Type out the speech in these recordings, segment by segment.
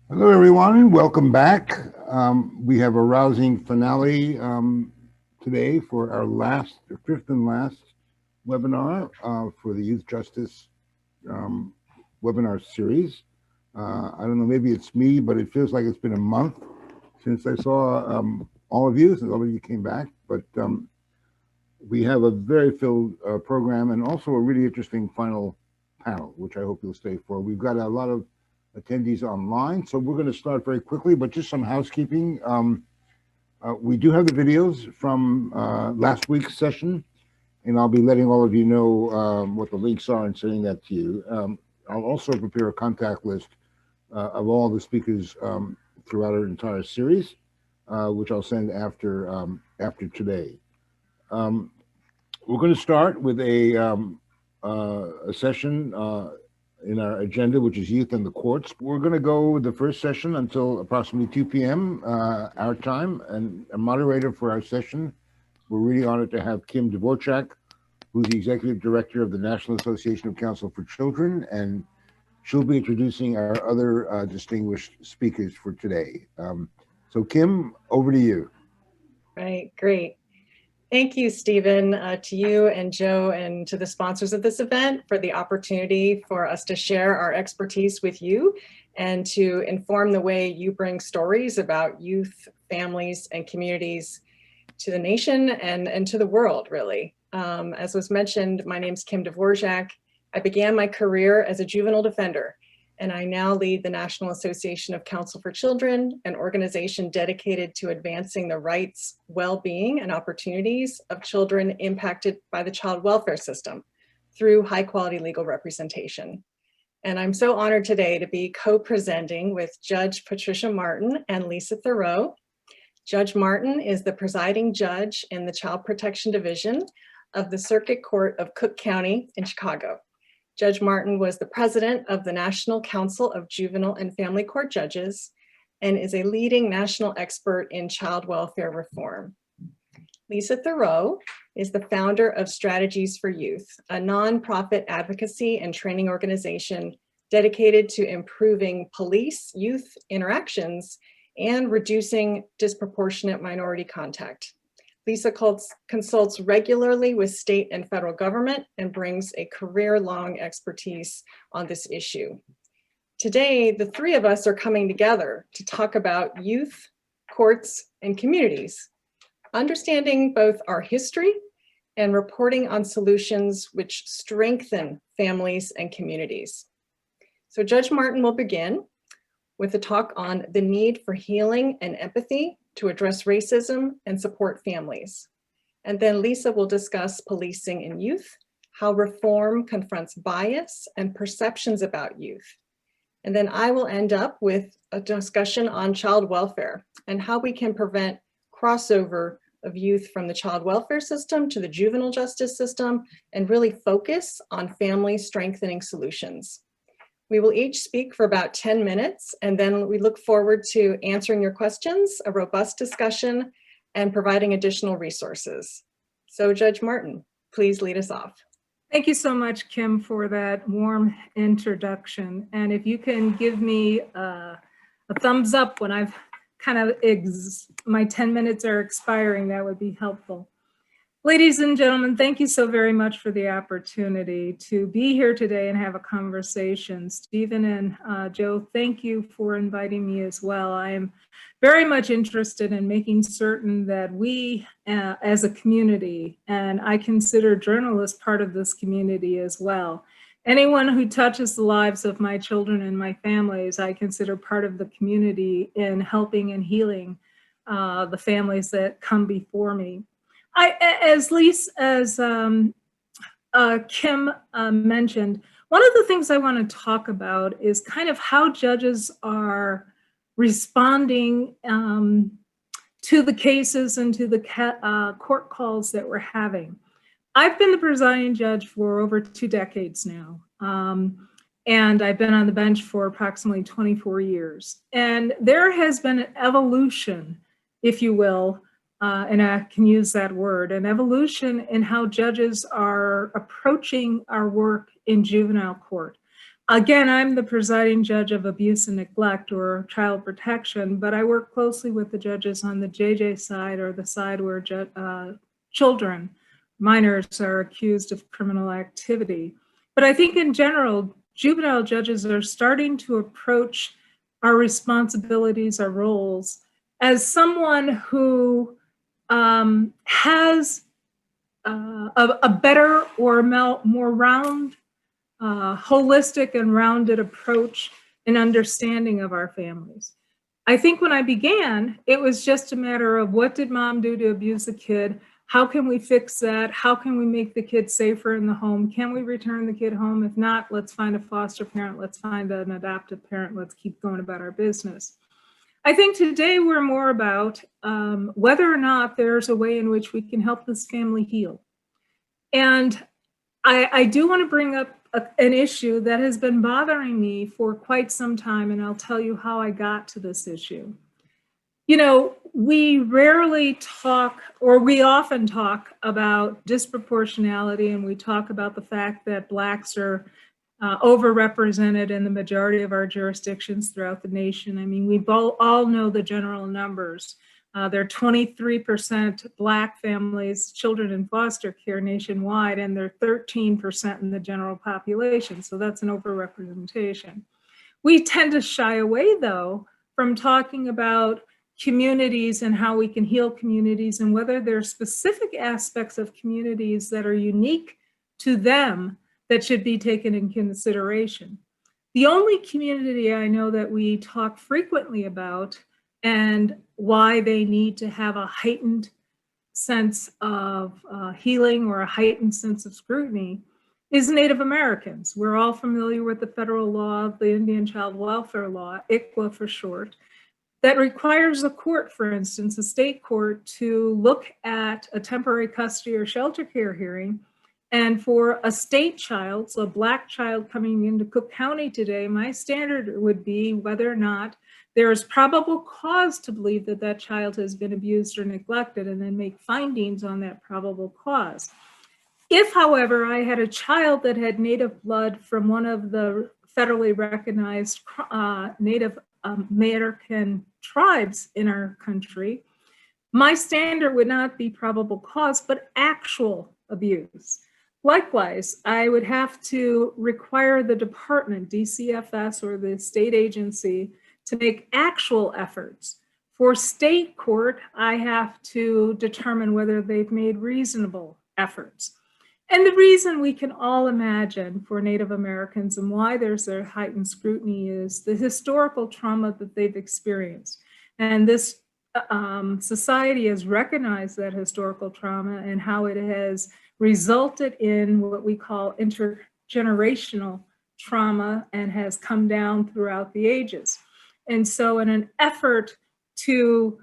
Hello, everyone. Welcome back. We have a rousing finale today for our fifth and last webinar for the Youth Justice um, webinar series. I don't know, maybe it's me, but it feels like it's been a month since I saw all of you, since all of you came back. But we have a very filled program and also a really interesting final panel, which I hope you'll stay for. We've got a lot of attendees online, so we're going to start very quickly, but just some housekeeping. We do have the videos from last week's session, and I'll be letting all of you know what the links are and sending that to you. I'll also prepare a contact list of all the speakers throughout our entire series, which I'll send after today. We're going to start with a session in our agenda, which is youth and the courts. We're going to go with the first session until approximately 2 p.m. Our time, and a moderator for our session. We're really honored to have Kim Dvorchak, who's the Executive Director of the National Association of Counsel for Children, and she'll be introducing our other distinguished speakers for today. So Kim, over to you. Right, great. Thank you, Stephen, to you and Joe and to the sponsors of this event for the opportunity for us to share our expertise with you and to inform the way you bring stories about youth, families, and communities to the nation and to the world, really. As was mentioned, my name is Kim Dvorchak. I began my career as a juvenile defender, and I now lead the National Association of Counsel for Children, an organization dedicated to advancing the rights, well-being, and opportunities of children impacted by the child welfare system through high-quality legal representation. And I'm so honored today to be co-presenting with Judge Patricia Martin and Lisa Thurau. Judge Martin is the presiding judge in the Child Protection Division of the Circuit Court of Cook County in Chicago. Judge Martin was the president of the National Council of Juvenile and Family Court Judges and is a leading national expert in child welfare reform. Lisa Thurau is the founder of Strategies for Youth, a nonprofit advocacy and training organization dedicated to improving police-youth interactions and reducing disproportionate minority contact. Lisa consults regularly with state and federal government and brings a career-long expertise on this issue. Today, the three of us are coming together to talk about youth, courts, and communities, understanding both our history and reporting on solutions which strengthen families and communities. So Judge Martin will begin with a talk on the need for healing and empathy to address racism and support families. And then Lisa will discuss policing in youth, how reform confronts bias and perceptions about youth. And then I will end up with a discussion on child welfare and how we can prevent crossover of youth from the child welfare system to the juvenile justice system and really focus on family strengthening solutions. We will each speak for about 10 minutes, and then we look forward to answering your questions, a robust discussion, and providing additional resources. So Judge Martin, please lead us off. Thank you so much, Kim, for that warm introduction. And if you can give me a thumbs up when I've kind of, my 10 minutes are expiring, that would be helpful. Ladies and gentlemen, thank you so very much for the opportunity to be here today and have a conversation. Stephen and Joe, thank you for inviting me as well. I am very much interested in making certain that we as a community, and I consider journalists part of this community as well. Anyone who touches the lives of my children and my families, I consider part of the community in helping and healing the families that come before me. As Kim mentioned, one of the things I want to talk about is kind of how judges are responding to the cases and to the court calls that we're having. I've been the presiding judge for over 2 decades now, and I've been on the bench for approximately 24 years. And there has been an evolution, if you will, and I can use that word, an evolution in how judges are approaching our work in juvenile court. Again, I'm the presiding judge of abuse and neglect or child protection, but I work closely with the judges on the JJ side, or the side where children, minors, are accused of criminal activity. But I think in general, juvenile judges are starting to approach our responsibilities, our roles, as someone who has a better or more round, holistic and rounded approach and understanding of our families. I think when I began, it was just a matter of, what did mom do to abuse the kid? How can we fix that? How can we make the kid safer in the home? Can we return the kid home? If not, let's find a foster parent. Let's find an adoptive parent. Let's keep going about our business. I think today we're more about whether or not there's a way in which we can help this family heal. And I do want to bring up an issue that has been bothering me for quite some time, and I'll tell you how I got to this issue. You know, we rarely talk, or we often talk about disproportionality, and we talk about the fact that Blacks are overrepresented in the majority of our jurisdictions throughout the nation. I mean, we all know the general numbers. There are 23% Black families, children in foster care nationwide, and they're 13% in the general population. So that's an overrepresentation. We tend to shy away, though, from talking about communities and how we can heal communities, and whether there are specific aspects of communities that are unique to them that should be taken in consideration. The only community I know that we talk frequently about and why they need to have a heightened sense of healing or a heightened sense of scrutiny is Native Americans. We're all familiar with the federal law, the Indian Child Welfare Law, ICWA for short, that requires a court, for instance, a state court, to look at a temporary custody or shelter care hearing. And for a state child, so a Black child coming into Cook County today, my standard would be whether or not there is probable cause to believe that that child has been abused or neglected, and then make findings on that probable cause. If, however, I had a child that had Native blood from one of the federally recognized Native American tribes in our country, my standard would not be probable cause, but actual abuse. Likewise, I would have to require the department, DCFS, or the state agency, to make actual efforts. For state court, I have to determine whether they've made reasonable efforts. And the reason we can all imagine for Native Americans and why there's a heightened scrutiny is the historical trauma that they've experienced. And this society has recognized that historical trauma and how it has resulted in what we call intergenerational trauma and has come down throughout the ages. And so in an effort to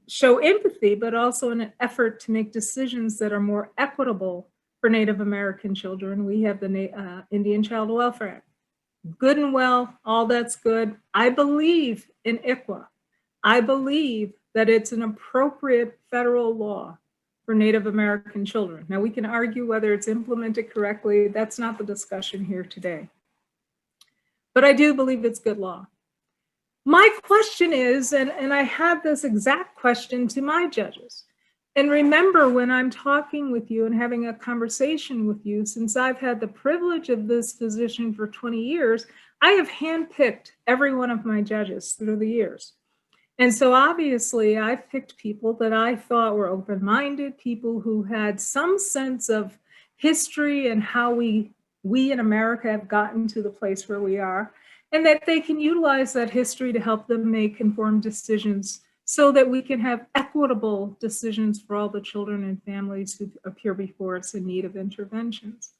show empathy, but also in an effort to make decisions that are more equitable for Native American children, we have the Indian Child Welfare Act. Good and well, all that's good. I believe in ICWA. I believe that it's an appropriate federal law for Native American children. Now, we can argue whether it's implemented correctly. That's not the discussion here today. But I do believe it's good law. My question is, and I had this exact question to my judges, and remember, when I'm talking with you and having a conversation with you, since I've had the privilege of this position for 20 years, I have handpicked every one of my judges through the years. And so obviously I've picked people that I thought were open-minded, people who had some sense of history and how we in America have gotten to the place where we are, and that they can utilize that history to help them make informed decisions so that we can have equitable decisions for all the children and families who appear before us in need of interventions.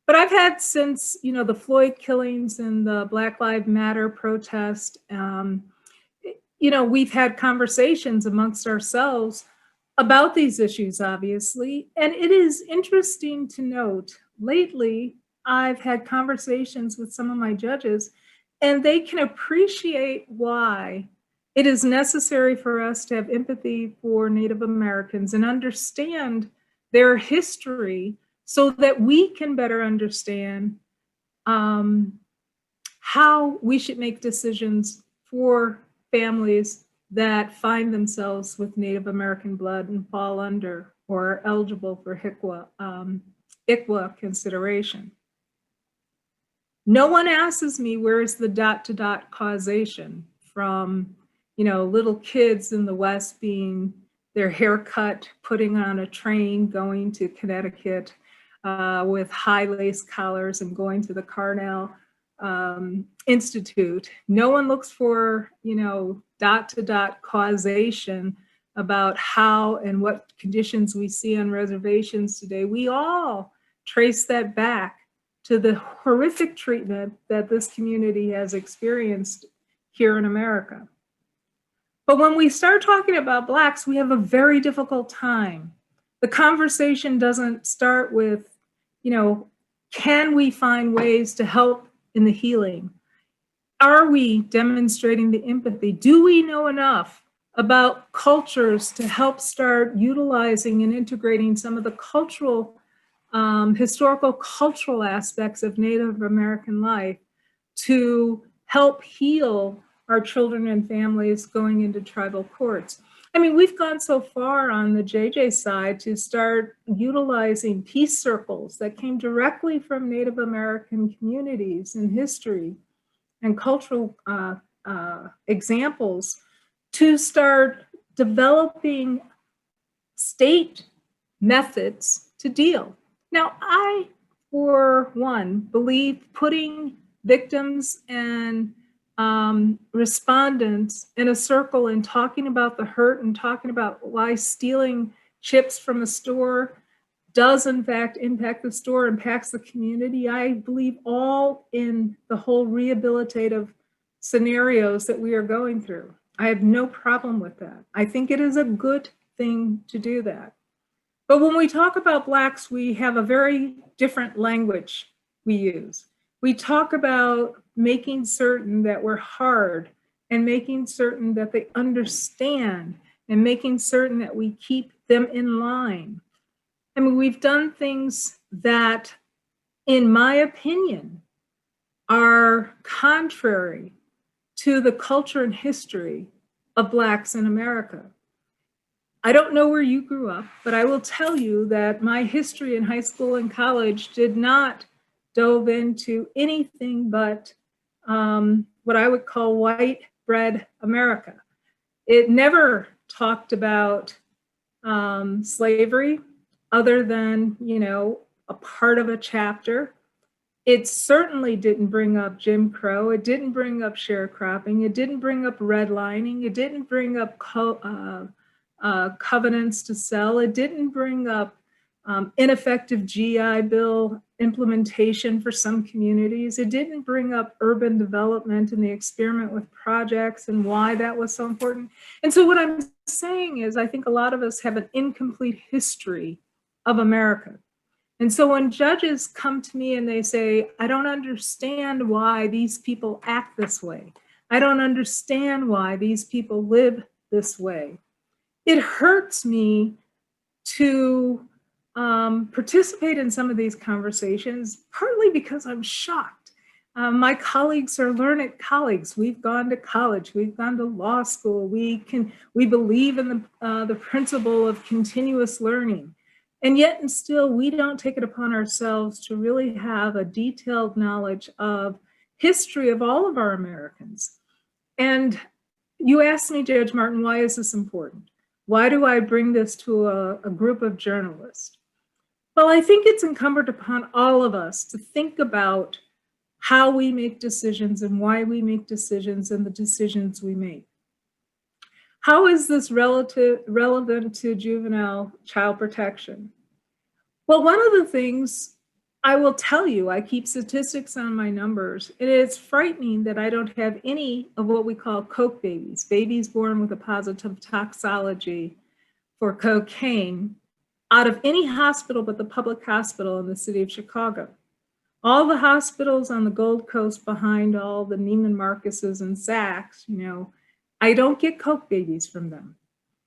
But I've had, since the Floyd killings and the Black Lives Matter protest, we've had conversations amongst ourselves about these issues, obviously. And it is interesting to note, lately, I've had conversations with some of my judges, and they can appreciate why it is necessary for us to have empathy for Native Americans and understand their history so that we can better understand how we should make decisions for families that find themselves with Native American blood and fall under or are eligible for ICWA consideration. No one asks me where's the dot-to-dot causation from, little kids in the West being their haircut, putting on a train, going to Connecticut with high lace collars and going to the Carnell Institute. No one looks for, dot-to-dot causation about how and what conditions we see on reservations today. We all trace that back to the horrific treatment that this community has experienced here in America. But when we start talking about Blacks, we have a very difficult time. The conversation doesn't start with, can we find ways to help in the healing? Are we demonstrating the empathy? Do we know enough about cultures to help start utilizing and integrating some of the cultural historical cultural aspects of Native American life to help heal our children and families going into tribal courts? I mean, we've gone so far on the JJ side to start utilizing peace circles that came directly from Native American communities in history and cultural examples to start developing state methods to deal. Now, I, for one, believe putting victims and respondents in a circle and talking about the hurt and talking about why stealing chips from a store does in fact impact the store, impacts the community. I believe all in the whole rehabilitative scenarios that we are going through. I have no problem with that. I think it is a good thing to do that. But when we talk about Blacks, we have a very different language we use. We talk about making certain that we're hard and making certain that they understand and making certain that we keep them in line. I mean, we've done things that, in my opinion, are contrary to the culture and history of Blacks in America. I don't know where you grew up, but I will tell you that my history in high school and college did not dove into anything but what I would call white bread America. It never talked about slavery other than, a part of a chapter. It certainly didn't bring up Jim Crow. It didn't bring up sharecropping. It didn't bring up redlining. It didn't bring up covenants to sell. It didn't bring up ineffective GI Bill implementation for some communities. It didn't bring up urban development and the experiment with projects and why that was so important. And so what I'm saying is, I think a lot of us have an incomplete history of America. And so when judges come to me and they say, I don't understand why these people act this way. I don't understand why these people live this way. It hurts me to participate in some of these conversations, partly because I'm shocked. My colleagues are learned colleagues. We've gone to college, we've gone to law school. We believe in the principle of continuous learning. And yet and still, we don't take it upon ourselves to really have a detailed knowledge of history of all of our Americans. And you asked me, Judge Martin, why is this important? Why do I bring this to a group of journalists? Well, I think it's incumbent upon all of us to think about how we make decisions and why we make decisions and the decisions we make. How is this relevant to juvenile child protection? Well, one of the things I will tell you, I keep statistics on my numbers, and it's frightening that I don't have any of what we call coke babies, babies born with a positive toxology for cocaine, out of any hospital but the public hospital in the city of Chicago. All the hospitals on the Gold Coast behind all the Neiman Marcuses and Saks, I don't get coke babies from them.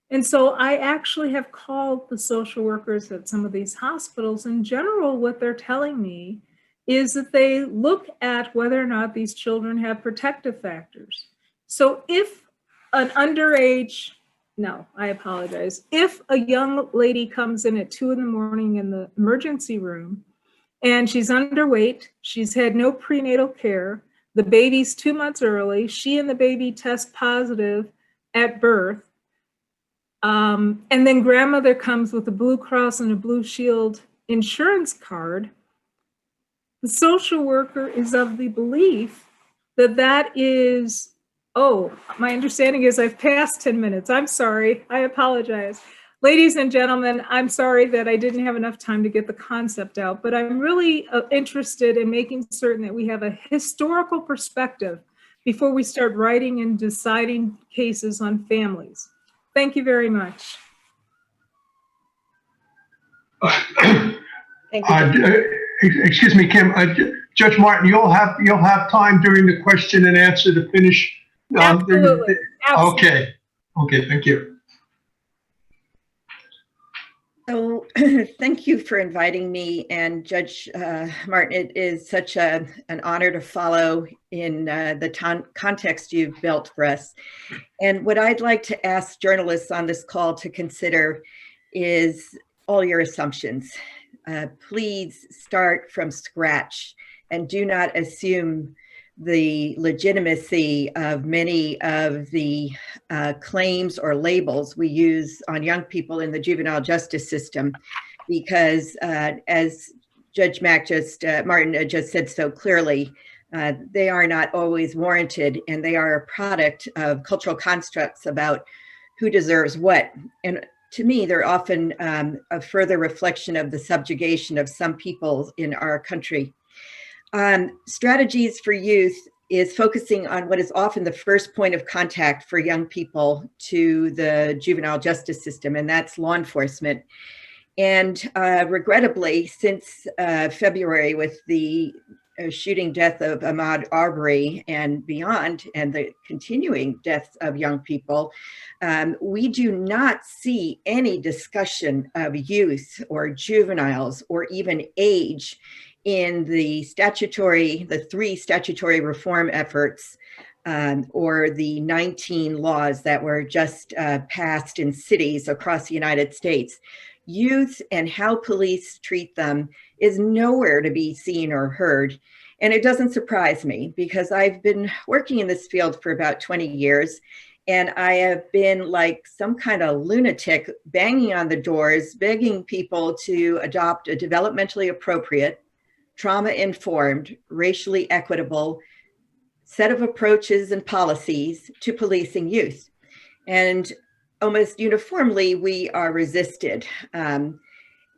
And so I actually have called the social workers at some of these hospitals. In general, what they're telling me is that they look at whether or not these children have protective factors. So if an underage, no, I apologize. If a young lady comes in at 2 a.m. in the emergency room and she's underweight, she's had no prenatal care, the baby's 2 months early, she and the baby test positive at birth, and then grandmother comes with a Blue Cross and a Blue Shield insurance card, the social worker is of the belief that that is, oh, my understanding is I've passed 10 minutes. I'm sorry. I apologize. Ladies and gentlemen, I'm sorry that I didn't have enough time to get the concept out, but I'm really interested in making certain that we have a historical perspective before we start writing and deciding cases on families. Thank you very much. Thank you. Excuse me, Kim. Judge Martin, you'll have time during the question and answer to finish. Absolutely. Absolutely. Okay. Thank you. So thank you for inviting me, and Judge Martin, it is such an honor to follow in the context you've built for us. And what I'd like to ask journalists on this call to consider is all your assumptions. Please start from scratch and do not assume the legitimacy of many of the claims or labels we use on young people in the juvenile justice system, because as Judge Martin just said so clearly, they are not always warranted, and they are a product of cultural constructs about who deserves what. And to me, they're often a further reflection of the subjugation of some people in our country. Strategies for Youth is focusing on what is often the first point of contact for young people to the juvenile justice system, and that's law enforcement. And regrettably, since February, with the shooting death of Ahmaud Arbery and beyond, and the continuing deaths of young people, we do not see any discussion of youth or juveniles or even age in the three statutory reform efforts, or the 19 laws that were just passed in cities across the United States. Youth and how police treat them is nowhere to be seen or heard. And it doesn't surprise me, because I've been working in this field for about 20 years, and I have been like some kind of lunatic banging on the doors, begging people to adopt a developmentally appropriate, trauma-informed, racially equitable set of approaches and policies to policing youth. And almost uniformly, we are resisted.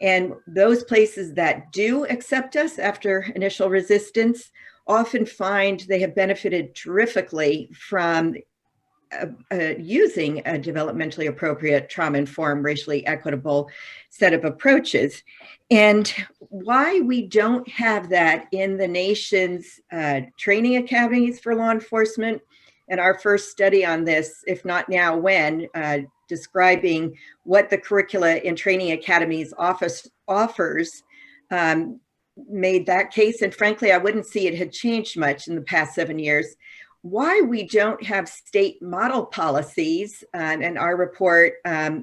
And those places that do accept us after initial resistance often find they have benefited terrifically from using a developmentally appropriate, trauma-informed, racially equitable set of approaches. And why we don't have that in the nation's training academies for law enforcement, and our first study on this, if not now, when, describing what the curricula in training academies offers, made that case. And frankly, I wouldn't see it had changed much in the past 7 years. Why we don't have state model policies, and our report,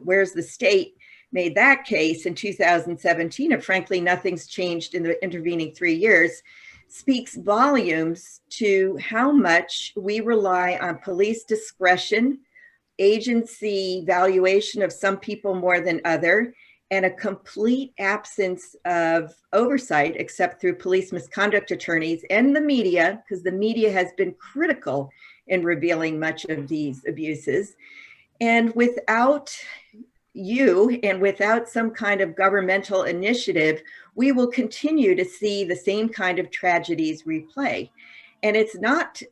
Where's the State, made that case in 2017, and frankly, nothing's changed in the intervening 3 years, speaks volumes to how much we rely on police discretion, agency valuation of some people more than other, and a complete absence of oversight, except through police misconduct attorneys and the media, because the media has been critical in revealing much of these abuses. And without you, and without some kind of governmental initiative, we will continue to see the same kind of tragedies replay. And it's not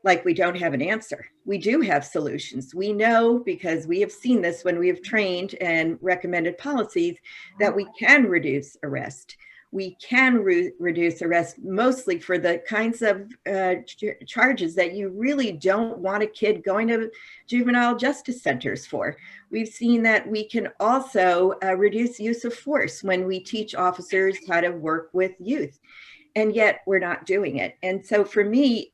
like we don't have an answer. We do have solutions. We know, because we have seen this when we have trained and recommended policies, that we can reduce arrest. we can reduce arrest mostly for the kinds of charges that you really don't want a kid going to juvenile justice centers for. We've seen that we can also reduce use of force when we teach officers how to work with youth, and yet we're not doing it. And so for me,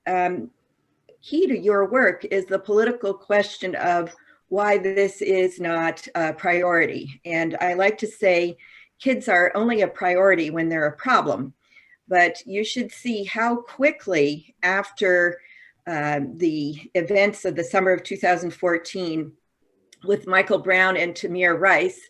key to your work is the political question of why this is not a priority. And I like to say, kids are only a priority when they're a problem, but you should see how quickly after the events of the summer of 2014 with Michael Brown and Tamir Rice,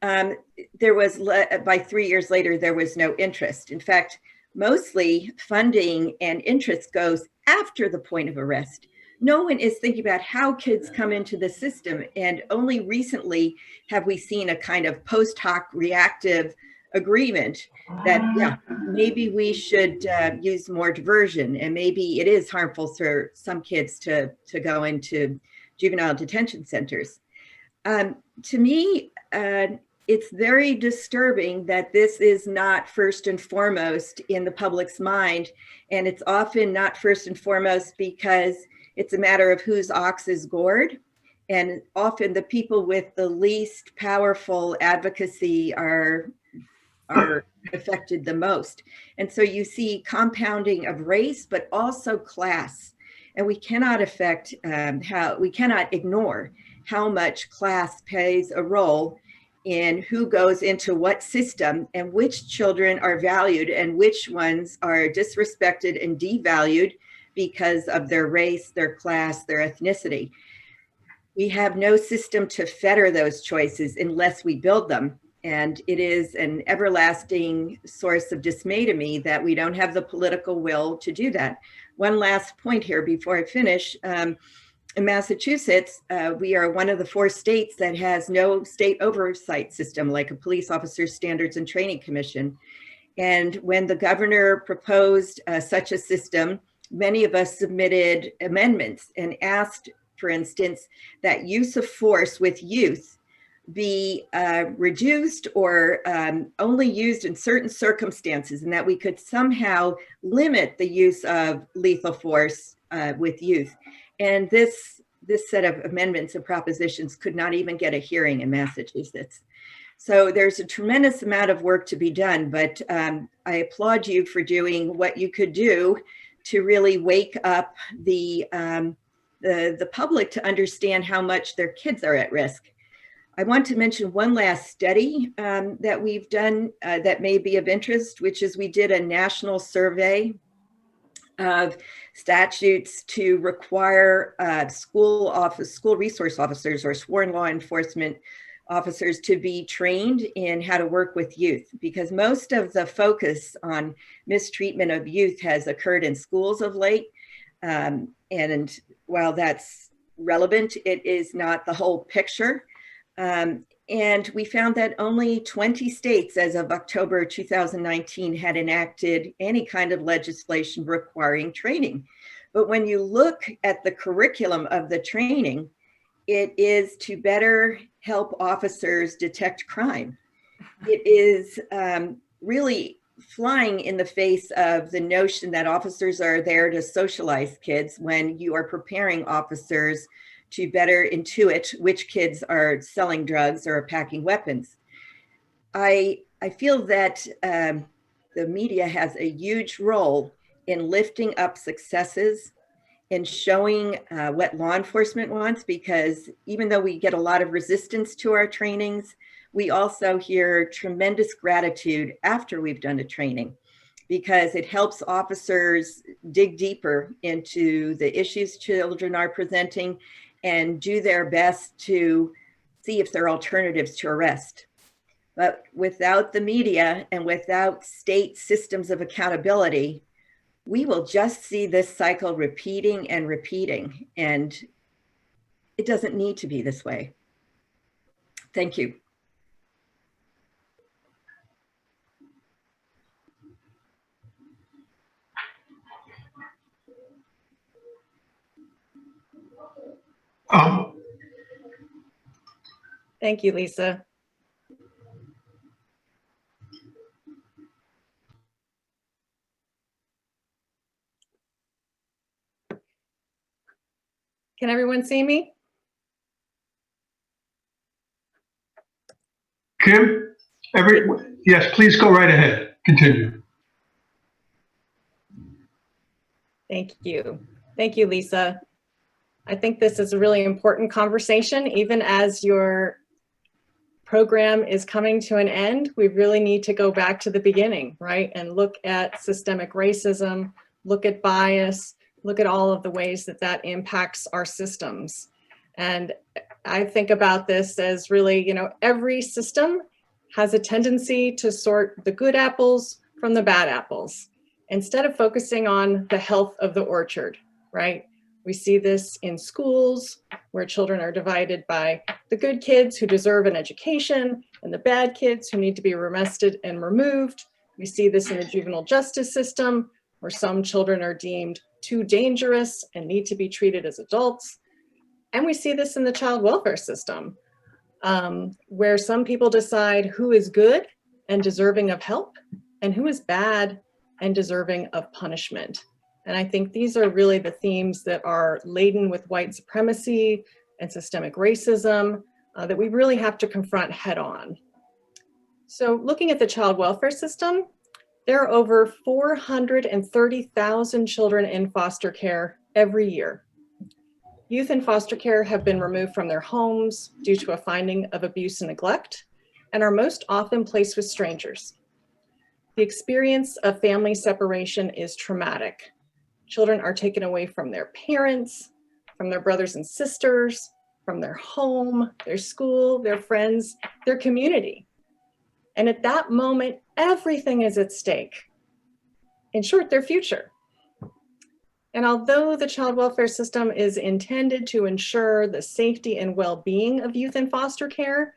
there was, by 3 years later, there was no interest. In fact, mostly funding and interest goes after the point of arrest. No one is thinking about how kids come into the system. And only recently have we seen a kind of post hoc reactive agreement that, yeah, maybe we should use more diversion, and maybe it is harmful for some kids to go into juvenile detention centers. To me, it's very disturbing that this is not first and foremost in the public's mind. And it's often not first and foremost because it's a matter of whose ox is gored. And often the people with the least powerful advocacy are affected the most. And so you see compounding of race, but also class. And we cannot we cannot ignore how much class plays a role in who goes into what system and which children are valued and which ones are disrespected and devalued because of their race, their class, their ethnicity. We have no system to fetter those choices unless we build them. And it is an everlasting source of dismay to me that we don't have the political will to do that. One last point here before I finish. In Massachusetts, we are one of the 4 states that has no state oversight system, like a police officer standards and training commission. And when the governor proposed such a system, many of us submitted amendments and asked, for instance, that use of force with youth be reduced or only used in certain circumstances, and that we could somehow limit the use of lethal force with youth. And this set of amendments and propositions could not even get a hearing in Massachusetts. So there's a tremendous amount of work to be done, but I applaud you for doing what you could do to really wake up the public to understand how much their kids are at risk. I want to mention one last study that we've done that may be of interest, which is we did a national survey of statutes to require school resource officers or sworn law enforcement officers to be trained in how to work with youth, because most of the focus on mistreatment of youth has occurred in schools of late. And while that's relevant, it is not the whole picture. And we found that only 20 states as of October 2019 had enacted any kind of legislation requiring training. But when you look at the curriculum of the training, it is to better help officers detect crime. It is really flying in the face of the notion that officers are there to socialize kids when you are preparing officers to better intuit which kids are selling drugs or packing weapons. I feel that the media has a huge role in lifting up successes and showing what law enforcement wants, because even though we get a lot of resistance to our trainings, we also hear tremendous gratitude after we've done a training, because it helps officers dig deeper into the issues children are presenting and do their best to see if there are alternatives to arrest. But without the media and without state systems of accountability, we will just see this cycle repeating and repeating. And it doesn't need to be this way. Thank you. Thank you, Lisa. Can everyone see me? Kim, yes, please go right ahead. Continue. Thank you. Thank you, Lisa. I think this is a really important conversation. Even as your program is coming to an end, we really need to go back to the beginning, right? And look at systemic racism, look at bias, look at all of the ways that that impacts our systems. And I think about this as really, you know, every system has a tendency to sort the good apples from the bad apples, instead of focusing on the health of the orchard, right? We see this in schools where children are divided by the good kids who deserve an education and the bad kids who need to be arrested and removed. We see this in the juvenile justice system where some children are deemed too dangerous and need to be treated as adults. And we see this in the child welfare system where some people decide who is good and deserving of help and who is bad and deserving of punishment. And I think these are really the themes that are laden with white supremacy and systemic racism that we really have to confront head on. So looking at the child welfare system, there are over 430,000 children in foster care every year. Youth in foster care have been removed from their homes due to a finding of abuse and neglect and are most often placed with strangers. The experience of family separation is traumatic. Children are taken away from their parents, from their brothers and sisters, from their home, their school, their friends, their community. And at that moment, everything is at stake. In short, their future. And although the child welfare system is intended to ensure the safety and well-being of youth in foster care,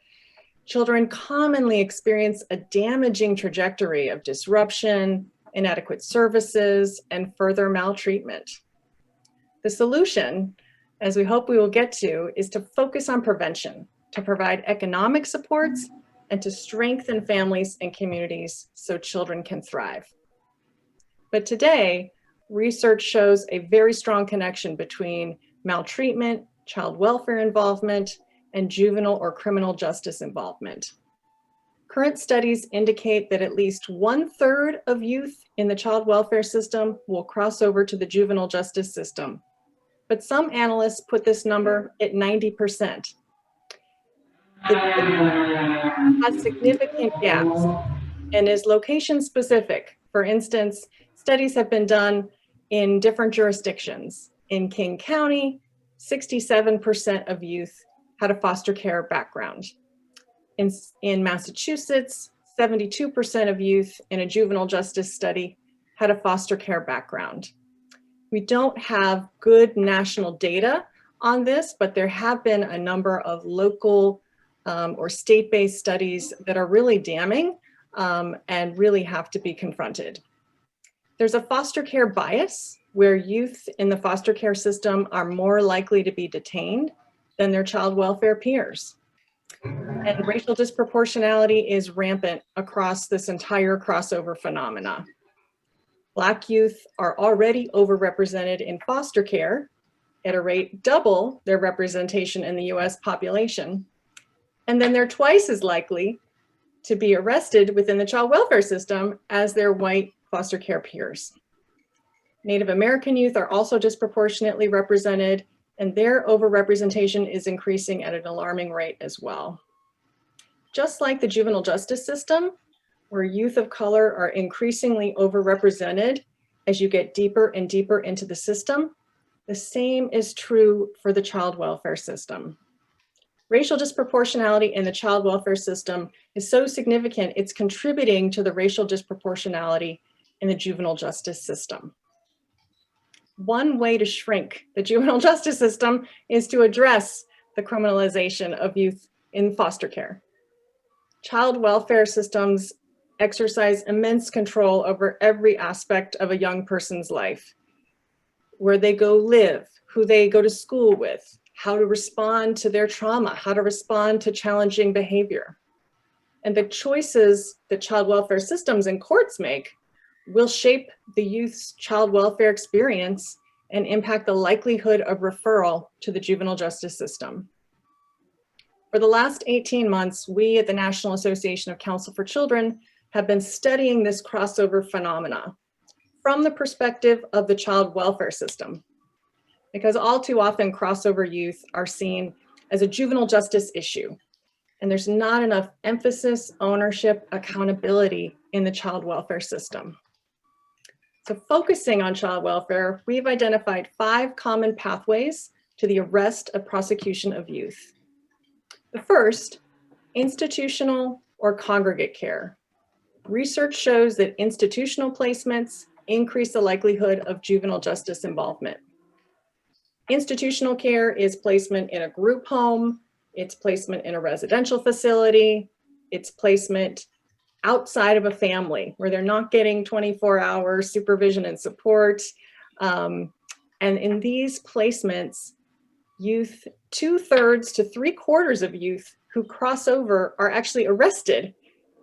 children commonly experience a damaging trajectory of disruption, inadequate services, and further maltreatment. The solution, as we hope we will get to, is to focus on prevention, to provide economic supports, and to strengthen families and communities so children can thrive. But today, research shows a very strong connection between maltreatment, child welfare involvement, and juvenile or criminal justice involvement. Current studies indicate that at least 1/3 of youth in the child welfare system will cross over to the juvenile justice system. But some analysts put this number at 90%. It has significant gaps and is location specific. For instance, studies have been done in different jurisdictions. In King County, 67% of youth had a foster care background. In Massachusetts, 72% of youth in a juvenile justice study had a foster care background. We don't have good national data on this, but there have been a number of local or state-based studies that are really damning and really have to be confronted. There's a foster care bias where youth in the foster care system are more likely to be detained than their child welfare peers. And racial disproportionality is rampant across this entire crossover phenomena. Black youth are already overrepresented in foster care at a rate double their representation in the US population. And then they're twice as likely to be arrested within the child welfare system as their white foster care peers. Native American youth are also disproportionately represented, and their overrepresentation is increasing at an alarming rate as well. Just like the juvenile justice system, where youth of color are increasingly overrepresented as you get deeper and deeper into the system, the same is true for the child welfare system. Racial disproportionality in the child welfare system is so significant, it's contributing to the racial disproportionality in the juvenile justice system. One way to shrink the juvenile justice system is to address the criminalization of youth in foster care. Child welfare systems exercise immense control over every aspect of a young person's life. Where they go live, who they go to school with, how to respond to their trauma, how to respond to challenging behavior. And the choices that child welfare systems and courts make will shape the youth's child welfare experience and impact the likelihood of referral to the juvenile justice system. For the last 18 months, we at the National Association of Counsel for Children have been studying this crossover phenomena from the perspective of the child welfare system, because all too often crossover youth are seen as a juvenile justice issue, and there's not enough emphasis, ownership, accountability in the child welfare system. So focusing on child welfare, we've identified 5 common pathways to the arrest of prosecution of youth. The first, institutional or congregate care. Research shows that institutional placements increase the likelihood of juvenile justice involvement. Institutional care is placement in a group home, it's placement in a residential facility, it's placement outside of a family where they're not getting 24-hour supervision and support. And in these placements, youth, 2/3 to 3/4 of youth who cross over are actually arrested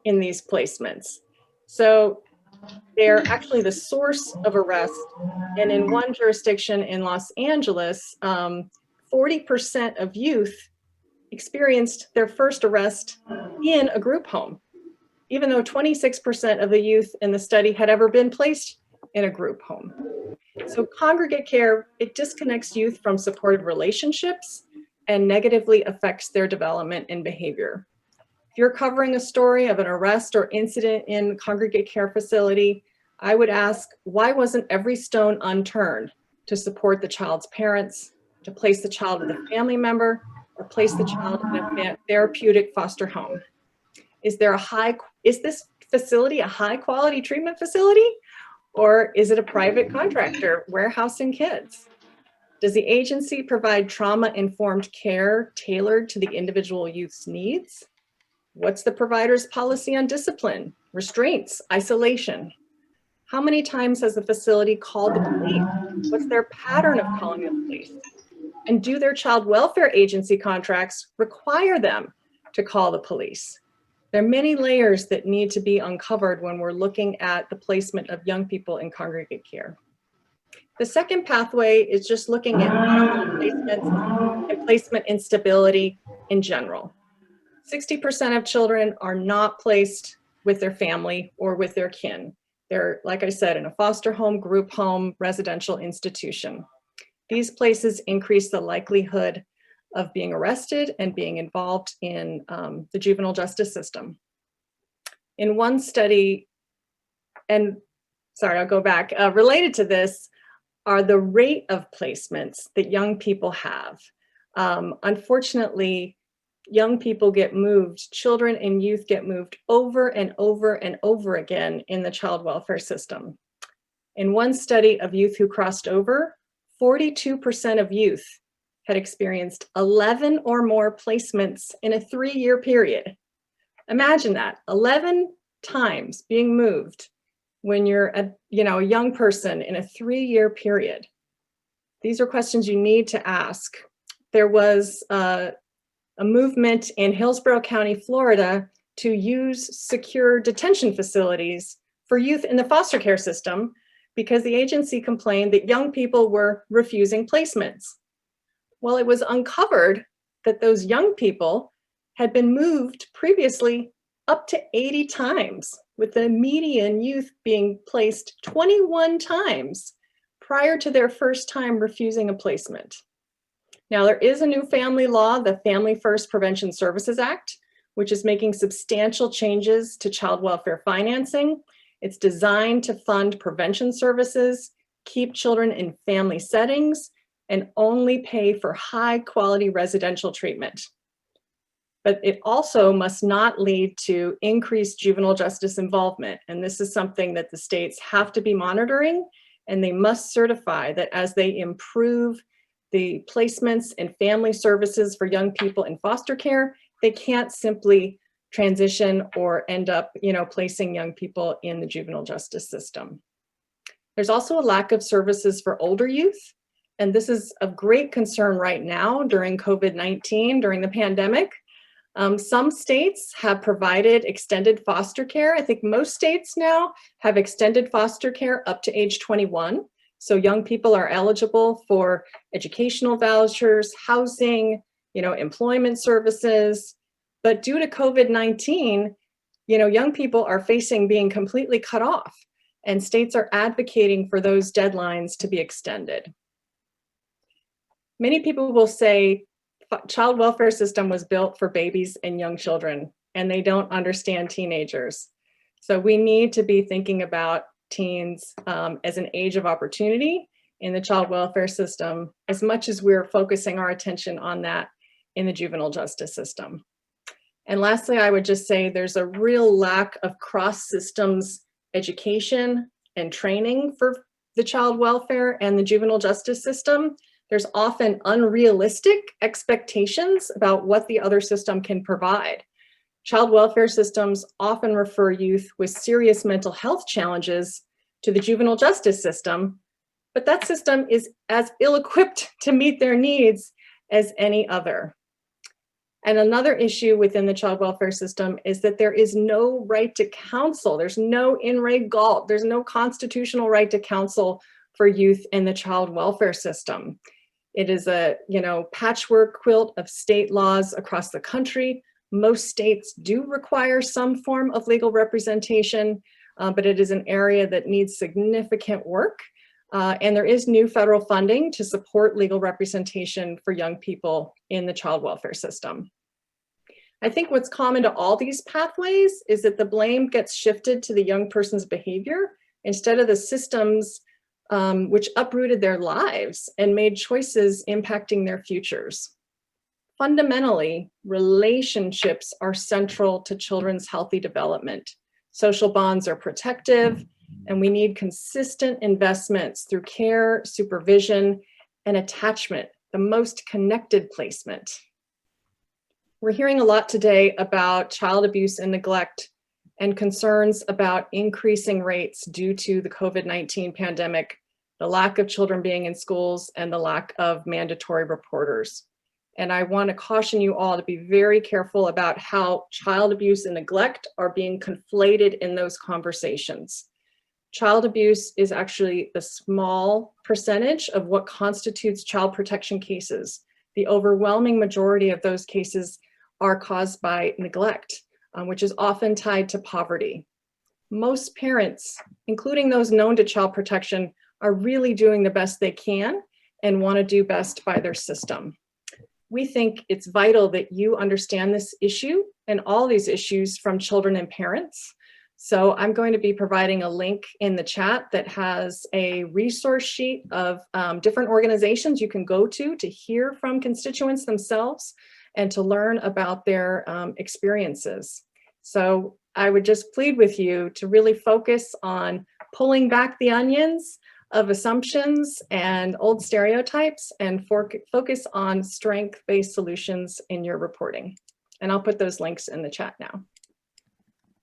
in these placements. So they're actually the source of arrest. And in one jurisdiction in Los Angeles, 40% of youth experienced their first arrest in a group home, even though 26% of the youth in the study had ever been placed in a group home. So congregate care, it disconnects youth from supportive relationships and negatively affects their development and behavior. If you're covering a story of an arrest or incident in a congregate care facility, I would ask, why wasn't every stone unturned to support the child's parents, to place the child with a family member, or place the child in a therapeutic foster home? Is this facility a high quality treatment facility? Or is it a private contractor warehousing kids? Does the agency provide trauma-informed care tailored to the individual youth's needs? What's the provider's policy on discipline, restraints, isolation? How many times has the facility called the police? What's their pattern of calling the police? And do their child welfare agency contracts require them to call the police? There are many layers that need to be uncovered when we're looking at the placement of young people in congregate care. The second pathway is just looking at placements and placement instability in general. 60% of children are not placed with their family or with their kin. They're, like I said, in a foster home, group home, residential institution. These places increase the likelihood of being arrested and being involved in the juvenile justice system. In one study, and sorry, I'll go back, related to this are the rate of placements that young people have. Unfortunately, young people get moved, children and youth get moved over and over and over again in the child welfare system. In one study of youth who crossed over, 42% of youth had experienced 11 or more placements in a 3-year period. Imagine that, 11 times being moved when you're a young person in a 3-year period. These are questions you need to ask. There was a movement in Hillsborough County, Florida, to use secure detention facilities for youth in the foster care system because the agency complained that young people were refusing placements. Well, it was uncovered that those young people had been moved previously up to 80 times, with the median youth being placed 21 times prior to their first time refusing a placement. Now, there is a new family law, the Family First Prevention Services Act, which is making substantial changes to child welfare financing. It's designed to fund prevention services, keep children in family settings, and only pay for high quality residential treatment. But it also must not lead to increased juvenile justice involvement. And this is something that the states have to be monitoring, and they must certify that as they improve the placements and family services for young people in foster care, they can't simply transition or end up, placing young people in the juvenile justice system. There's also a lack of services for older youth. And this is of great concern right now during COVID-19, during the pandemic. Some states have provided extended foster care. I think most states now have extended foster care up to age 21. So young people are eligible for educational vouchers, housing, employment services. But due to COVID-19, young people are facing being completely cut off, and states are advocating for those deadlines to be extended. Many people will say child welfare system was built for babies and young children, and they don't understand teenagers. So we need to be thinking about teens as an age of opportunity in the child welfare system, as much as we're focusing our attention on that in the juvenile justice system. And lastly, I would just say there's a real lack of cross-systems education and training for the child welfare and the juvenile justice system. There's often unrealistic expectations about what the other system can provide. Child welfare systems often refer youth with serious mental health challenges to the juvenile justice system, but that system is as ill-equipped to meet their needs as any other. And another issue within the child welfare system is that there is no right to counsel. There's no in re galt. There's no constitutional right to counsel for youth in the child welfare system. It is a patchwork quilt of state laws across the country. Most states do require some form of legal representation, but it is an area that needs significant work. And there is new federal funding to support legal representation for young people in the child welfare system. I think what's common to all these pathways is that the blame gets shifted to the young person's behavior instead of the systems which uprooted their lives and made choices impacting their futures. Fundamentally, relationships are central to children's healthy development. Social bonds are protective, and we need consistent investments through care, supervision, and attachment, the most connected placement. We're hearing a lot today about child abuse and neglect and concerns about increasing rates due to the COVID-19 pandemic, the lack of children being in schools, and the lack of mandatory reporters. And I want to caution you all to be very careful about how child abuse and neglect are being conflated in those conversations. Child abuse is actually the small percentage of what constitutes child protection cases. The overwhelming majority of those cases are caused by neglect, which is often tied to poverty. Most parents, including those known to child protection, are really doing the best they can and want to do best by their system. We think it's vital that you understand this issue and all these issues from children and parents. So I'm going to be providing a link in the chat that has a resource sheet of different organizations you can go to hear from constituents themselves and to learn about their experiences. So I would just plead with you to really focus on pulling back the onions of assumptions and old stereotypes and focus on strength-based solutions in your reporting. And I'll put those links in the chat now.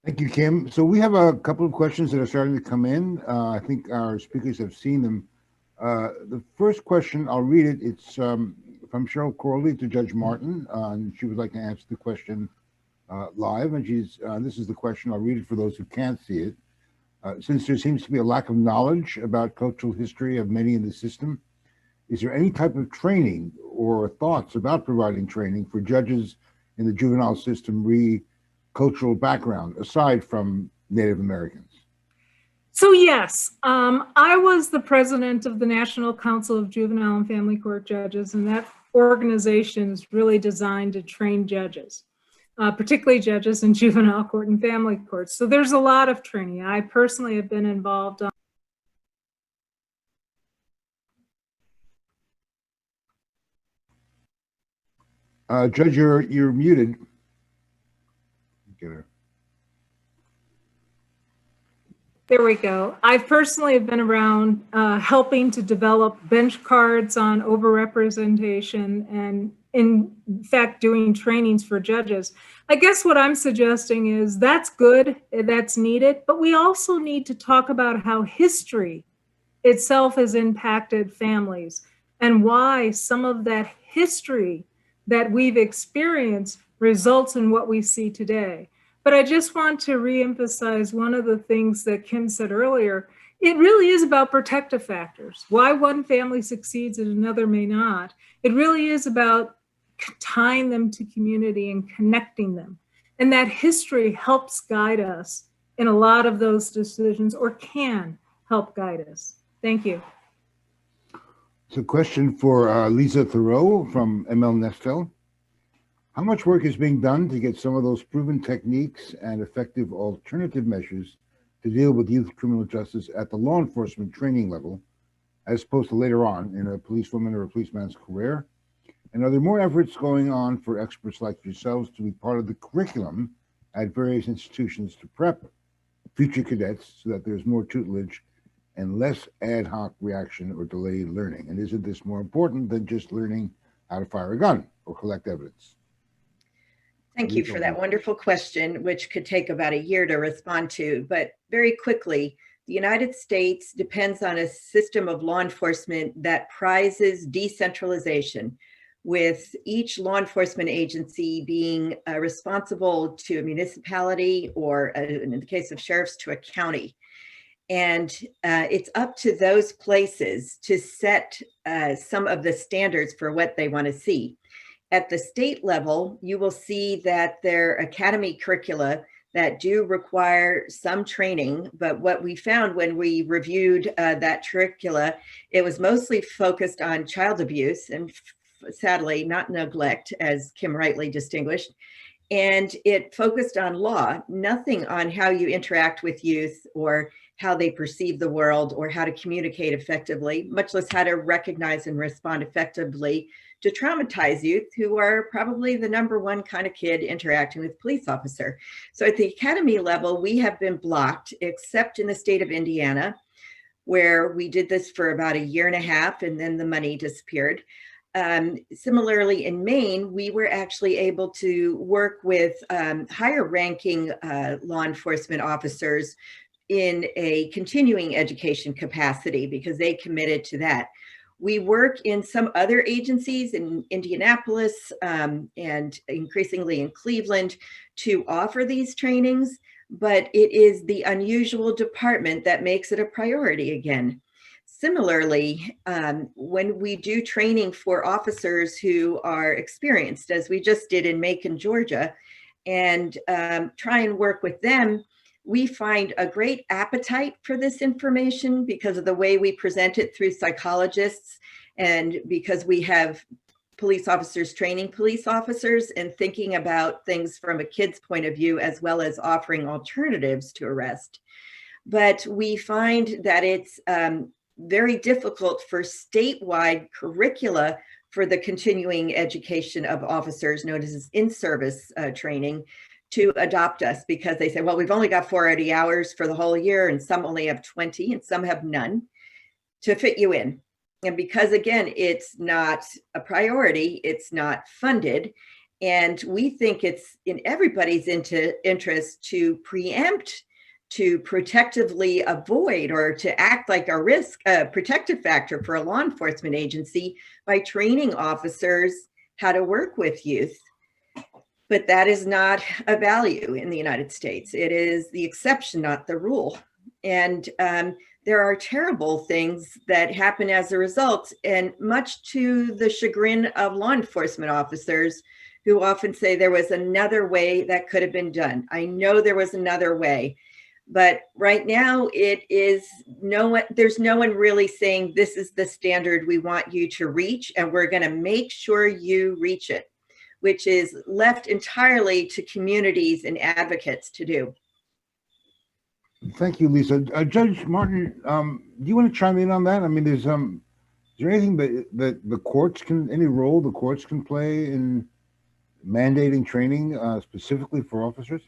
Thank you, Kim. So we have a couple of questions that are starting to come in. I think our speakers have seen them. The first question, I'll read it. It's from Cheryl Corley to Judge Martin, and she would like to answer the question live. And this is the question. I'll read it for those who can't see it. Since there seems to be a lack of knowledge about cultural history of many in the system, is there any type of training or thoughts about providing training for judges in the juvenile system cultural background aside from Native Americans? So yes, I was the president of the National Council of Juvenile and Family Court Judges, and that organization is really designed to train judges, particularly judges in juvenile court and family courts. So there's a lot of training. I personally have been involved Judge, you're muted. Get her. There we go. I personally have been around helping to develop bench cards on overrepresentation and in fact doing trainings for judges. I guess what I'm suggesting is that's good, that's needed, but we also need to talk about how history itself has impacted families and why some of that history that we've experienced results in what we see today. But I just want to reemphasize one of the things that Kim said earlier, It really is about protective factors. Why one family succeeds and another may not. It really is about tying them to community and connecting them. And that history helps guide us in a lot of those decisions, or can help guide us. Thank you. It's a question for Lisa Thurau from ML Nestel. How much work is being done to get some of those proven techniques and effective alternative measures to deal with youth criminal justice at the law enforcement training level, as opposed to later on in a policewoman or a policeman's career? And are there more efforts going on for experts like yourselves to be part of the curriculum at various institutions to prep future cadets so that there's more tutelage and less ad hoc reaction or delayed learning? And isn't this more important than just learning how to fire a gun or collect evidence? Thank you for that wonderful question, which could take about a year to respond to. But very quickly, the United States depends on a system of law enforcement that prizes decentralization, with each law enforcement agency being responsible to a municipality, or in the case of sheriffs, to a county. And it's up to those places to set some of the standards for what they want to see. At the state level, you will see that their academy curricula that do require some training, but what we found when we reviewed that curricula, it was mostly focused on child abuse and sadly not neglect, as Kim rightly distinguished. And it focused on law, nothing on how you interact with youth or how they perceive the world or how to communicate effectively, much less how to recognize and respond effectively to traumatized youth who are probably the number one kind of kid interacting with police officer. So at the academy level, we have been blocked, except in the state of Indiana, where we did this for about a year and a half and then the money disappeared. Similarly, in Maine, we were actually able to work with higher ranking law enforcement officers in a continuing education capacity because they committed to that. We work in some other agencies in Indianapolis and increasingly in Cleveland to offer these trainings, but it is the unusual department that makes it a priority again. Similarly, when we do training for officers who are experienced, as we just did in Macon, Georgia, and try and work with them, we find a great appetite for this information because of the way we present it through psychologists and because we have police officers training police officers and thinking about things from a kid's point of view, as well as offering alternatives to arrest. But we find that it's very difficult for statewide curricula for the continuing education of officers, known as in-service training, to adopt us, because they say, well, we've only got 40 hours for the whole year, and some only have 20, and some have none to fit you in. And because, again, it's not a priority, it's not funded, and we think it's in everybody's interest to preempt, to protectively avoid, or to act like a risk, a protective factor for a law enforcement agency by training officers how to work with youth. But that is not a value in the United States. It is the exception, not the rule. And there are terrible things that happen as a result, and much to the chagrin of law enforcement officers who often say there was another way that could have been done. I know there was another way, but right now it is there's no one really saying this is the standard we want you to reach, and we're going to make sure you reach it, which is left entirely to communities and advocates to do. Thank you, Lisa. Judge Martin, do you want to chime in on that? I mean, is there anything that the courts any role the courts can play in mandating training specifically for officers?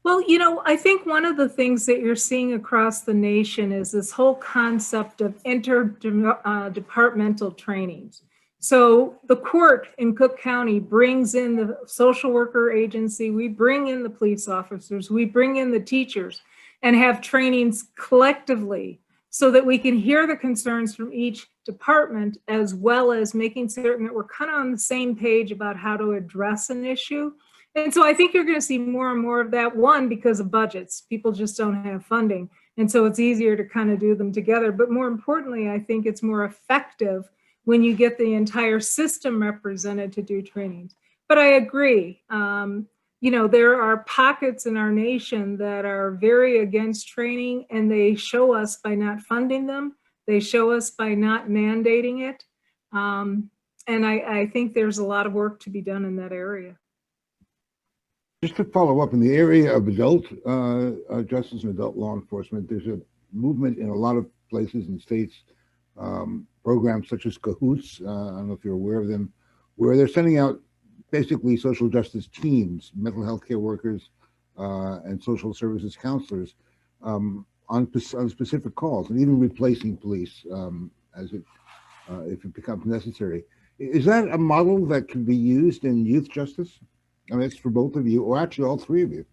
Well, I think one of the things that you're seeing across the nation is this whole concept of interdepartmental trainings. So the court in Cook County brings in the social worker agency, we bring in the police officers, we bring in the teachers, and have trainings collectively so that we can hear the concerns from each department, as well as making certain that we're kind of on the same page about how to address an issue. And so I think you're going to see more and more of that, one, because of budgets. People just don't have funding. And so it's easier to kind of do them together. But more importantly, I think it's more effective when you get the entire system represented to do trainings. But I agree. There are pockets in our nation that are very against training, and they show us by not funding them. They show us by not mandating it. And I think there's a lot of work to be done in that area. Just to follow up, in the area of adult justice and adult law enforcement, there's a movement in a lot of places and states, programs such as Cahoots, I don't know if you're aware of them, where they're sending out basically social justice teams, mental health care workers, and social services counselors on specific calls, and even replacing police if it becomes necessary. Is that a model that can be used in youth justice? I mean, it's for both of you, or actually all three of you.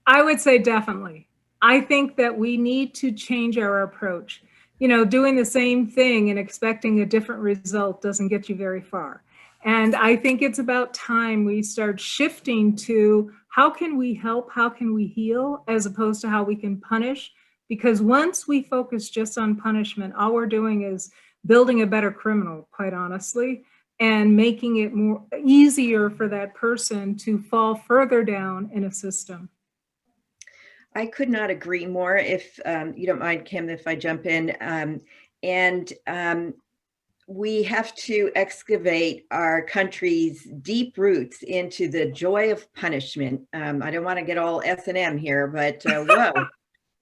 I would say definitely. I think that we need to change our approach. Doing the same thing and expecting a different result doesn't get you very far. And I think it's about time we start shifting to how can we help, how can we heal, as opposed to how we can punish. Because once we focus just on punishment, all we're doing is building a better criminal, quite honestly, and making it more easier for that person to fall further down in a system. I could not agree more. If you don't mind, Kim, if I jump in. We have to excavate our country's deep roots into the joy of punishment. I don't want to get all S&M here, but whoa.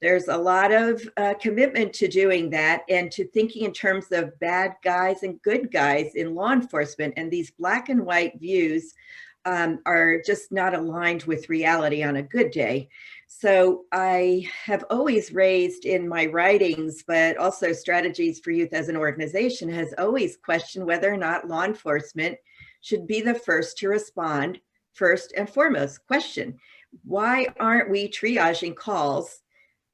There's a lot of commitment to doing that and to thinking in terms of bad guys and good guys in law enforcement. And these black and white views are just not aligned with reality on a good day. So I have always raised in my writings, but also Strategies for Youth as an Organization has always questioned whether or not law enforcement should be the first to respond. First and foremost question, why aren't we triaging calls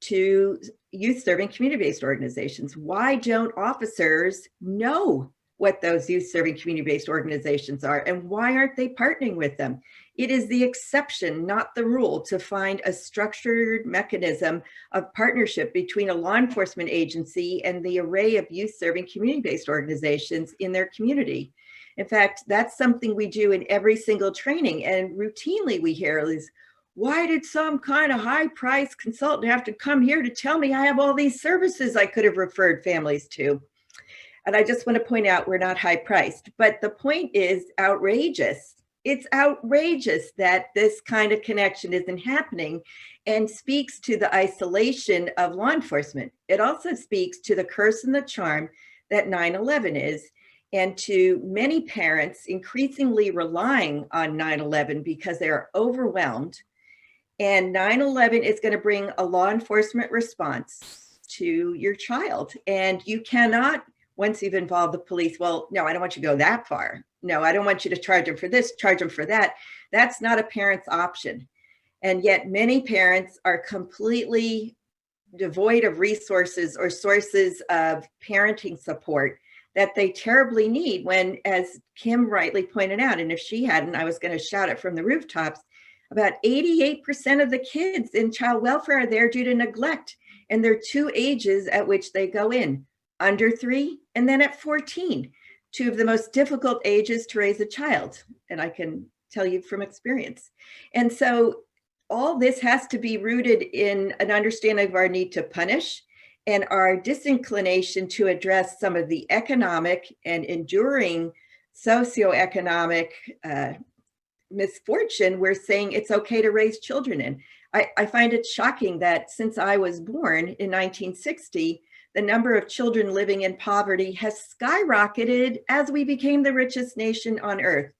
to youth serving community-based organizations? Why don't officers know what those youth serving community-based organizations are, and why aren't they partnering with them? It is the exception, not the rule, to find a structured mechanism of partnership between a law enforcement agency and the array of youth serving community-based organizations in their community. In fact, that's something we do in every single training, and routinely we hear is, why did some kind of high-priced consultant have to come here to tell me I have all these services I could have referred families to? And I just want to point out we're not high-priced, but the point is outrageous. It's outrageous that this kind of connection isn't happening, and speaks to the isolation of law enforcement. It also speaks to the curse and the charm that 9/11 is, and to many parents increasingly relying on 9/11 because they are overwhelmed. And 9/11 is going to bring a law enforcement response to your child. And you cannot, once you've involved the police, well, no, I don't want you to go that far. No, I don't want you to charge them for this, charge them for that. That's not a parent's option. And yet many parents are completely devoid of resources or sources of parenting support that they terribly need when, as Kim rightly pointed out, and if she hadn't, I was going to shout it from the rooftops, about 88% of the kids in child welfare are there due to neglect. And there are two ages at which they go in, under 3 and then at 14, two of the most difficult ages to raise a child. And I can tell you from experience. And so all this has to be rooted in an understanding of our need to punish and our disinclination to address some of the economic and enduring socioeconomic misfortune we're saying it's okay to raise children in. I find it shocking that since I was born in 1960, the number of children living in poverty has skyrocketed as we became the richest nation on earth.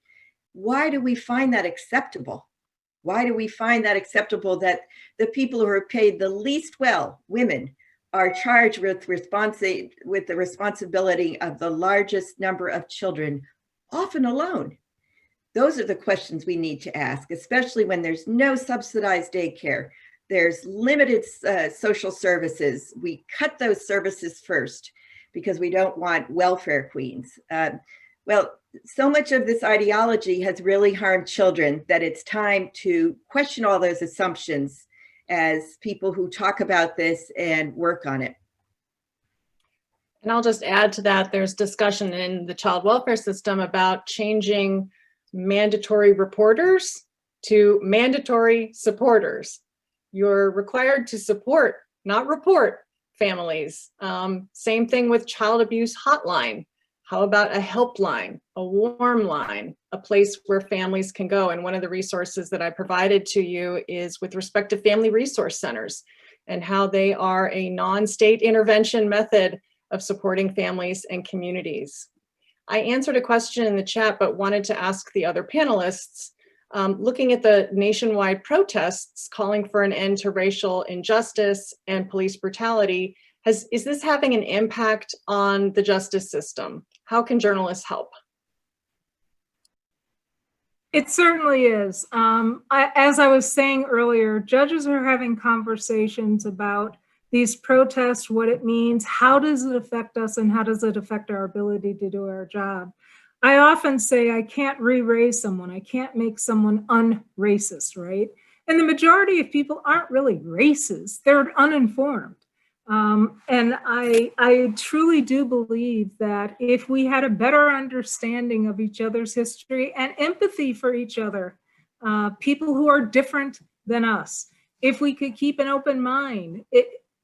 Why do we find that acceptable? Why do we find that acceptable that the people who are paid the least well, women, are charged with the responsibility of the largest number of children, often alone? Those are the questions we need to ask, especially when there's no subsidized daycare. There's limited social services. We cut those services first because we don't want welfare queens. Well, so much of this ideology has really harmed children that it's time to question all those assumptions as people who talk about this and work on it. And I'll just add to that, there's discussion in the child welfare system about changing mandatory reporters to mandatory supporters. You're required to support, not report families. Same thing with child abuse hotline. How about a helpline, a warm line, a place where families can go? And one of the resources that I provided to you is with respect to family resource centers and how they are a non-state intervention method of supporting families and communities. I answered a question in the chat, but wanted to ask the other panelists, looking at the nationwide protests calling for an end to racial injustice and police brutality, is this having an impact on the justice system? How can journalists help? It certainly is. As I was saying earlier, judges are having conversations about these protests, what it means, how does it affect us, and how does it affect our ability to do our job. I often say I can't re-raise someone. I can't make someone un-racist, right? And the majority of people aren't really racist. They're uninformed. And I truly do believe that if we had a better understanding of each other's history and empathy for each other, people who are different than us, if we could keep an open mind.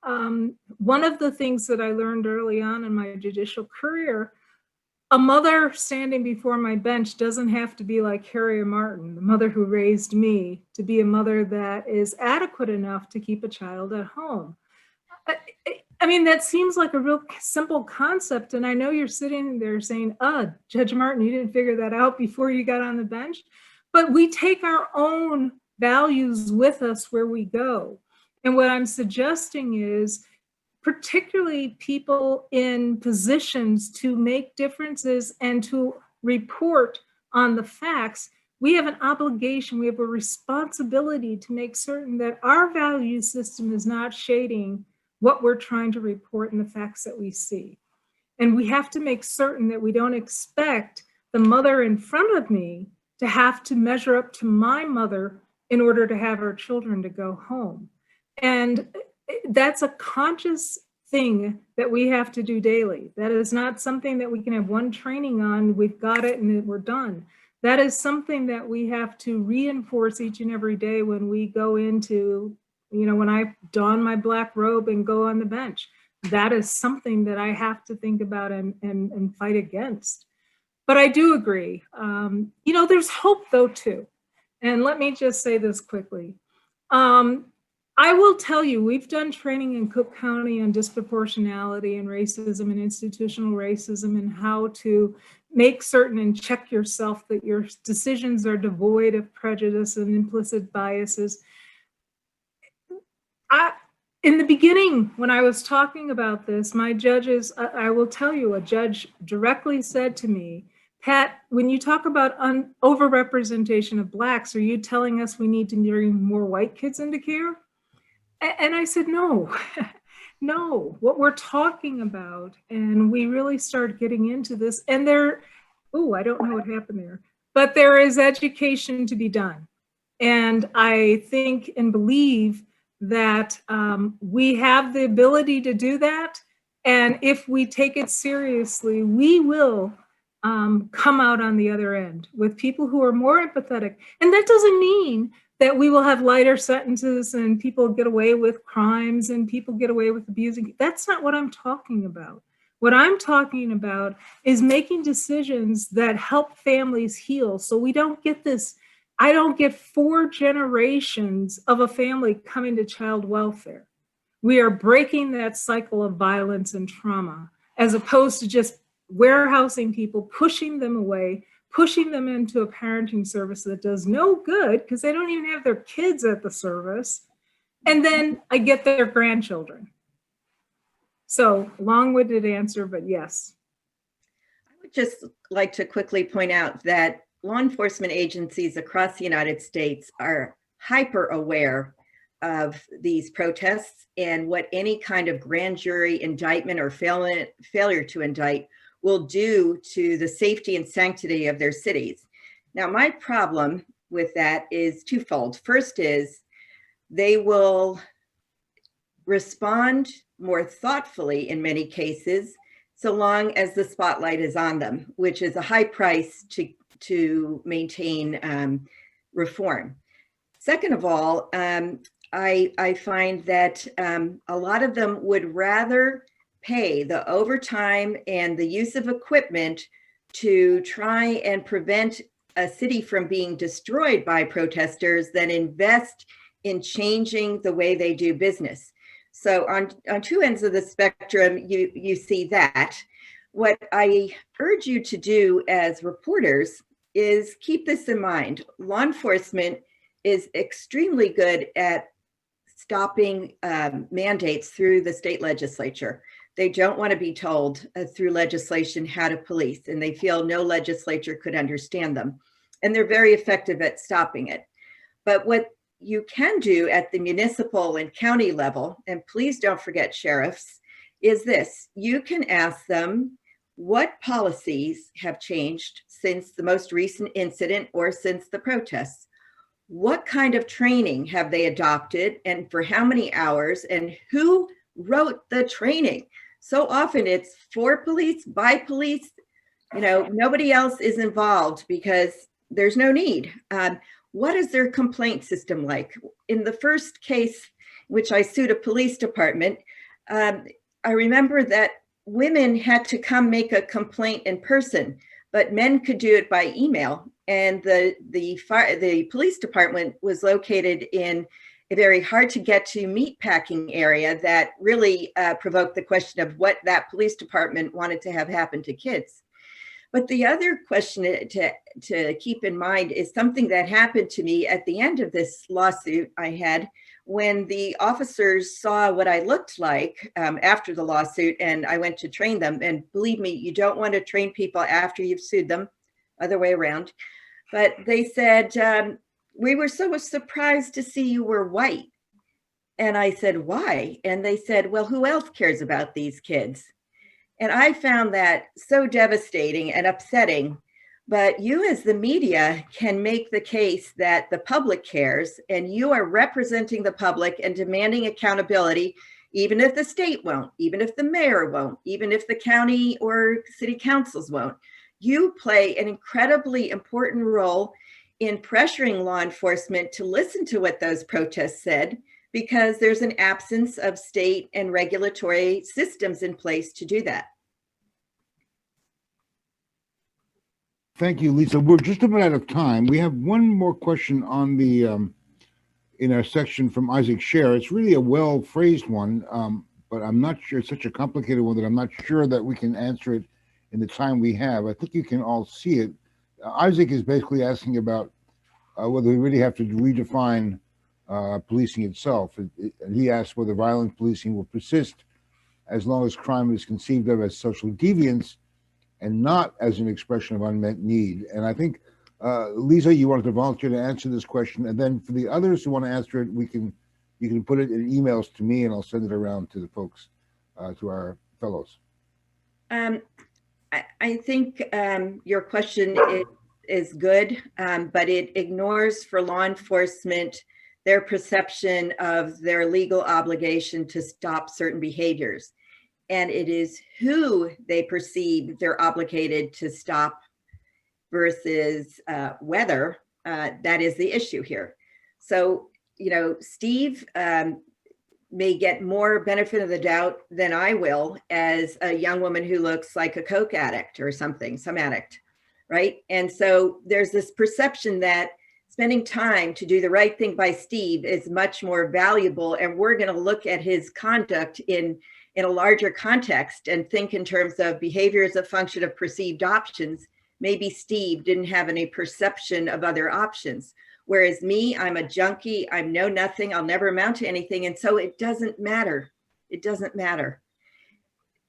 One of the things that I learned early on in my judicial career, a mother standing before my bench doesn't have to be like Harriet Martin, the mother who raised me, to be a mother that is adequate enough to keep a child at home. I mean, that seems like a real simple concept. And I know you're sitting there saying, Judge Martin, you didn't figure that out before you got on the bench. But we take our own values with us where we go. And what I'm suggesting is, particularly people in positions to make differences and to report on the facts, we have an obligation, we have a responsibility to make certain that our value system is not shading what we're trying to report and the facts that we see. And we have to make certain that we don't expect the mother in front of me to have to measure up to my mother in order to have our children to go home. And that's a conscious thing that we have to do daily. That is not something that we can have one training on, we've got it and we're done. That is something that we have to reinforce each and every day when we go into, when I don my black robe and go on the bench. That is something that I have to think about and fight against. But I do agree. There's hope though too. And let me just say this quickly. I will tell you, we've done training in Cook County on disproportionality and racism and institutional racism and how to make certain and check yourself that your decisions are devoid of prejudice and implicit biases. In the beginning, when I was talking about this, my judges, I will tell you, a judge directly said to me, Pat, when you talk about overrepresentation of Blacks, are you telling us we need to bring more white kids into care? And I said, no, no, what we're talking about, and we really start getting into this, and I don't know what happened there, but there is education to be done. And I think and believe that we have the ability to do that. And if we take it seriously, we will come out on the other end with people who are more empathetic. And that doesn't mean that we will have lighter sentences and people get away with crimes and people get away with abusing. That's not what I'm talking about. What I'm talking about is making decisions that help families heal. So we don't get this, I don't get 4 generations of a family coming to child welfare. We are breaking that cycle of violence and trauma, as opposed to just warehousing people, pushing them away, pushing them into a parenting service that does no good because they don't even have their kids at the service. And then I get their grandchildren. So long-winded answer, but yes. I would just like to quickly point out that law enforcement agencies across the United States are hyper aware of these protests and what any kind of grand jury indictment or failure to indict will do to the safety and sanctity of their cities. Now, my problem with that is twofold. First is They will respond more thoughtfully in many cases, so long as the spotlight is on them, which is a high price to maintain reform. Second of all, I find that a lot of them would rather pay the overtime and the use of equipment to try and prevent a city from being destroyed by protesters than invest in changing the way they do business. So on two ends of the spectrum, you see that. What I urge you to do as reporters is keep this in mind. Law enforcement is extremely good at stopping mandates through the state legislature. They don't want to be told through legislation how to police, and they feel no legislature could understand them. And they're very effective at stopping it. But what you can do at the municipal and county level, and please don't forget sheriffs, is this. You can ask them what policies have changed since the most recent incident or since the protests. What kind of training have they adopted and for how many hours, and who wrote the training? So often it's for police, by police, nobody else is involved because there's no need. What is their complaint system like? In the first case, which I sued a police department, I remember that women had to come make a complaint in person, but men could do it by email. And the police department was located in a very hard to get to meatpacking area that really provoked the question of what that police department wanted to have happen to kids. But the other question to keep in mind is something that happened to me at the end of this lawsuit I had, when the officers saw what I looked like after the lawsuit, and I went to train them. And believe me, you don't want to train people after you've sued them, other way around. But they said, we were so surprised to see you were white. And I said, why? And they said, well, who else cares about these kids? And I found that so devastating and upsetting. But you as the media can make the case that the public cares, and you are representing the public and demanding accountability, even if the state won't, even if the mayor won't, even if the county or city councils won't. You play an incredibly important role in pressuring law enforcement to listen to what those protests said, because there's an absence of state and regulatory systems in place to do that. Thank you, Lisa. We're just about out of time. We have one more question on the in our section from Isaac Scher. It's really a well-phrased one, but I'm not sure. It's such a complicated one that I'm not sure that we can answer it in the time we have. I think you can all see it. Isaac is basically asking about whether we really have to redefine policing itself. And he asks whether violent policing will persist as long as crime is conceived of as social deviance and not as an expression of unmet need. And I think, Lisa, you wanted to volunteer to answer this question. And then for the others who want to answer it, you can put it in emails to me and I'll send it around to the folks, to our fellows. I think your question is good, but it ignores for law enforcement their perception of their legal obligation to stop certain behaviors. And it is who they perceive they're obligated to stop versus whether that is the issue here. So, Steve may get more benefit of the doubt than I will as a young woman who looks like a coke addict or something, some addict, right? And so there's this perception that spending time to do the right thing by Steve is much more valuable, and we're going to look at his conduct in a larger context and think in terms of behavior as a function of perceived options. Maybe Steve didn't have any perception of other options. Whereas me, I'm a junkie, I know nothing, I'll never amount to anything. And so it doesn't matter. It doesn't matter.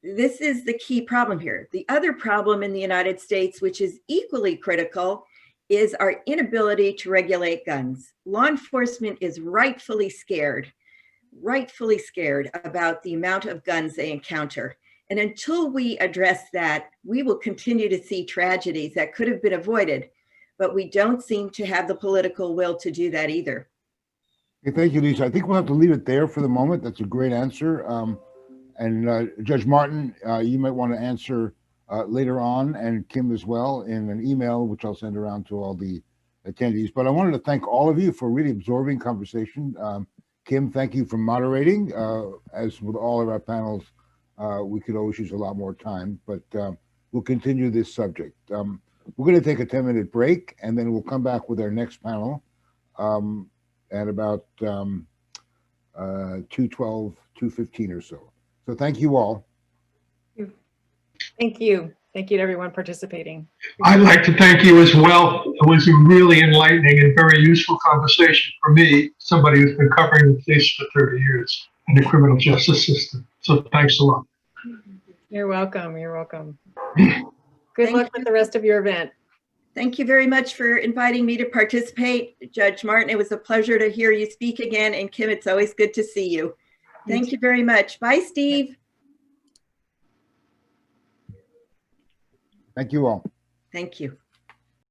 This is the key problem here. The other problem in the United States, which is equally critical, is our inability to regulate guns. Law enforcement is rightfully scared about the amount of guns they encounter. And until we address that, we will continue to see tragedies that could have been avoided, but we don't seem to have the political will to do that either. Okay, thank you, Lisa. I think we'll have to leave it there for the moment. That's a great answer. And Judge Martin, you might want to answer later on, and Kim as well, in an email, which I'll send around to all the attendees. But I wanted to thank all of you for really absorbing conversation. Kim, thank you for moderating. As with all of our panels, we could always use a lot more time, but we'll continue this subject. We're going to take a 10-minute break, and then we'll come back with our next panel at about 2:12, 2:15 or so. So thank you all. Thank you. Thank you to everyone participating. I'd like to thank you as well. It was a really enlightening and very useful conversation for me, somebody who's been covering the case for 30 years in the criminal justice system. So thanks a lot. You're welcome. You're welcome. Good luck with the rest of your event. Thank you very much for inviting me to participate. Judge Martin, it was a pleasure to hear you speak again. And Kim, it's always good to see you. Thank you very much. Bye, Steve. Thank you all. Thank you.